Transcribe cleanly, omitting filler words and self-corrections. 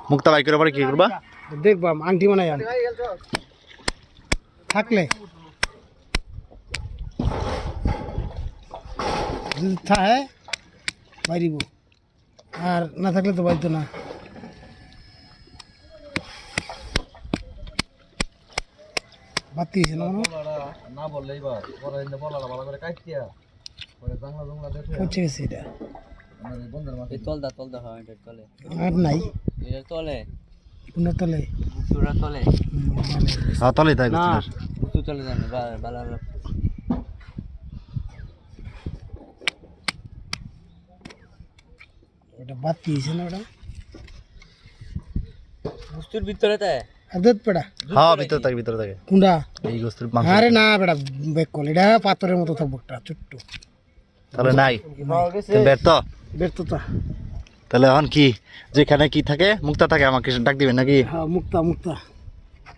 মুক্তা by করে পরে কি করবা? দেখবা আংটি বানাই আন থাকলে যদি থাকে বাইরিব আর না থাকলে তো বাইতো না। বাতি না না বললে এবার পরে বলাটা ভালো করে কাটিয়া পরে বাংলা বাংলা দেখে পৌঁছে গেছে এটা আমাদের বন্ধের মাঝে তলদা হয় এটার তলে আর নাই এটার তলে পুনর তলে উত্তরা তলে হ্যাঁ তলে তাই না বুঝছিস উত্তর তলে জানো বালা ওটা বাতি না ওটা বস্তুর ভিতরে তাই আদত পড়া হ্যাঁ ভিতরে থাকে কুন্ডা এই গোস্তের মাংস আরে না বেটা বেক কল এটা পাথরের মতো থাকবো একটা ছোট্ট তাহলে নাই বের তো ব্যর্থতা। তাহলে এখন কি যেখানে কি থাকে মুক্তা থাকে আমাকে ডাক দিবেন নাকি? হ্যাঁ মুক্তা মুক্তা